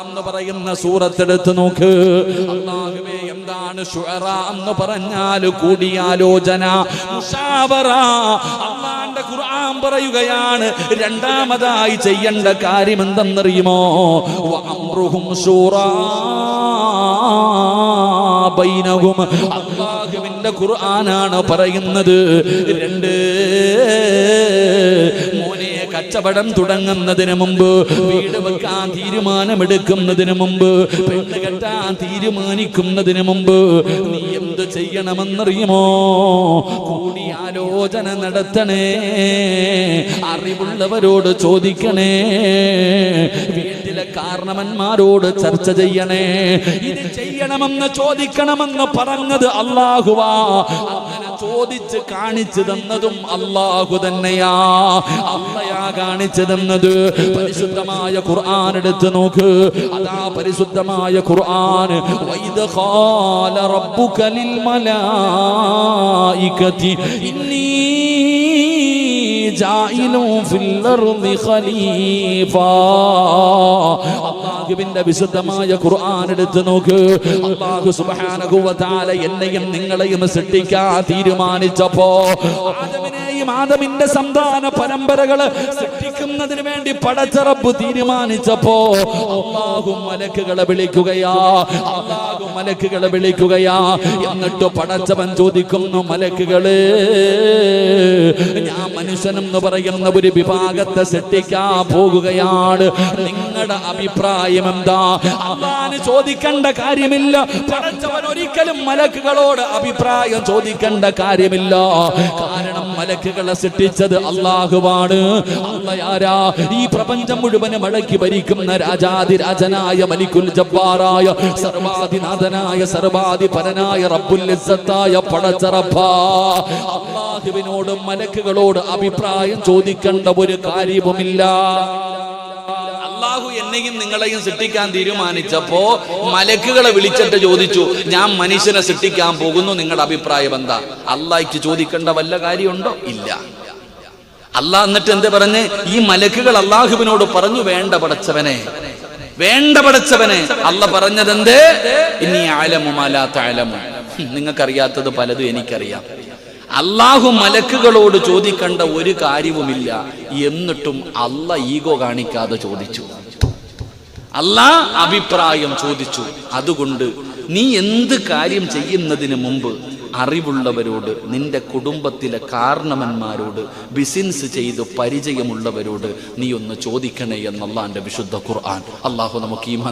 എന്ന് പറയുന്ന സൂറത്തെടുത്ത് നോക്ക്. അല്ലാഹുവേ, എന്താണ് ശുഅറ എന്ന് പറഞ്ഞാൽ കൂടിയാലോചന, മുശാവറ. അല്ലാഹുവിന്റെ ഖുർആൻ പറയുകയാണ് രണ്ടാമതായി ചെയ്യേണ്ട കാര്യം എന്തെന്നറിയുമോ? വഅംറുഹും ശൂറാ ബൈനഹും. അല്ലാഹുവിന്റെ ഖുർആനാണ് പറയുന്നത്. മോനെ, കച്ചവടം തുടങ്ങുന്നതിന് മുമ്പ്, വീട് വെക്കാൻ തീരുമാനമെടുക്കുന്നതിന് മുമ്പ്, പെണ്ണ് കെട്ടാൻ തീരുമാനിക്കുന്നതിന് മുമ്പ് നീ എന്ത് ചെയ്യണമെന്നറിയുമോ? കൂടിയാലോചന നടത്തണേ, അറിവുള്ളവരോട് ചോദിക്കണേ, വീട്ടിലെ കാരണവന്മാരോട് ചർച്ച ചെയ്യണേ. ഇത് ചെയ്യണമെന്ന് ചോദിക്കണമെന്ന് പറഞ്ഞത് അല്ലാഹുവാ. അങ്ങനെ ചോദിച്ച് കാണിച്ചു തന്നതും അല്ലാഹു തന്നെയാ. അള്ളയാ കാണിച്ചു തന്നത്. പരിശുദ്ധമായ ഖുർആൻ എടുത്ത് നോക്ക്. അതാ പരിശുദ്ധമായ ഖുർആൻ. വൈദ് ഖാല റബ്ബുക ലിൽ മലായികതി ഇന്നി ജാഇലു ഫിൽ അർളി ഖലീഫ. അല്ലാഹുവിന്റെ വിശുദ്ധമായ ഖുർആൻ എടുത്ത് നോക്ക്. അല്ലാഹു സുബ്ഹാനഹു വ തആല എന്നെയും നിങ്ങളെയും സൃഷ്ടിക്കാൻ തീരുമാനിച്ചപ്പോ, ആദമിനെയും ആദമിന്റെ സന്താന പരമ്പരകള് സൃഷ്ടിക്കുന്നതിന് വേണ്ടി പടച്ച റബ്ബ് തീരുമാനിച്ചപ്പോ അല്ലാഹു മലക്കുകളെ വിളിക്കുകയാ. അല്ലാഹു മലക്കുകളെ വിളിക്കുകയാ. എന്നിട്ട് പടച്ചവൻ ചോദിക്കുന്നു, മലക്കുകളെ, ഞാൻ മനുഷ്യനെന്ന് പറയുന്ന ഒരു വിഭാഗത്തെ സൃഷ്ടിക്കാൻ പോകുകയാണ്, നിങ്ങളുടെ അഭിപ്രായം എന്താ? അല്ലാഹുവിന് ചോദിക്കേണ്ട കാര്യമില്ല. പടച്ചവൻ ഒരിക്കലും മലക്കുകളോട് അഭിപ്രായം ചോദിക്കേണ്ട കാര്യമില്ല. കാരണം മലക്കുകളെ സൃഷ്ടിച്ചത് അല്ലാഹുവാണ്. അല്ലാഹുവാ ഈ പ്രപഞ്ചം മുഴുവൻ മടക്കി ഭരിക്കുന്ന രാജാതിരാജനായ മലിക്കുൽ ജബ്ബാറായ സർവാധിനാഥനായ സർവാധിപരനായ റബ്ബുൽ ഇസ്സത്തായ പടച്ച റബ്ബാ. അല്ലാഹുവിനോട് മലക്കുകളോട് അഭിപ്രായം ചോദിക്കേണ്ട ഒരു കാര്യവുമില്ല. അല്ലാഹു എന്നെയും നിങ്ങളെയും സൃഷ്ടിക്കാൻ തീരുമാനിച്ചപ്പോ മലക്കുകളെ വിളിച്ചിട്ട് ചോദിച്ചു, ഞാൻ മനുഷ്യനെ സൃഷ്ടിക്കാൻ പോകുന്നു, നിങ്ങളുടെ അഭിപ്രായം എന്താ? അല്ലാഹുക്ക് ചോദിക്കേണ്ട വല്ല കാര്യമുണ്ടോ? ഇല്ല. അല്ലാഹ് എന്നിട്ട് എന്ത് പറഞ്ഞ്? ഈ മലക്കുകൾ അല്ലാഹുവിനോട് പറഞ്ഞു, വേണ്ട പടച്ചവനെ, വേണ്ട പടച്ചവനെ. അല്ലാഹ് പറഞ്ഞതെന്ത്? ഇന്നി അഅലമു മാ ലാ തഅലമു. നിങ്ങൾക്കറിയാത്തത് പലതും എനിക്കറിയാം. അല്ലാഹു മലക്കുകളോട് ചോദിക്കേണ്ട ഒരു കാര്യവുമില്ല. എന്നിട്ടും അല്ലാഹ് ഈഗോ കാണിക്കാതെ ചോദിച്ചു. അല്ലാഹ് അഭിപ്രായം ചോദിച്ചു. അതുകൊണ്ട് നീ എന്ത് കാര്യം ചെയ്യുന്നതിന് മുമ്പ് അറിവുള്ളവരോട്, നിന്റെ കുടുംബത്തിലെ കാരണവന്മാരോട്, ബിസിനസ് ചെയ്ത് പരിചയമുള്ളവരോട് നീ ഒന്ന് ചോദിക്കണേ എന്ന് അല്ലാഹുവിന്റെ വിശുദ്ധ ഖുർആൻ. അല്ലാഹു നമുക്ക്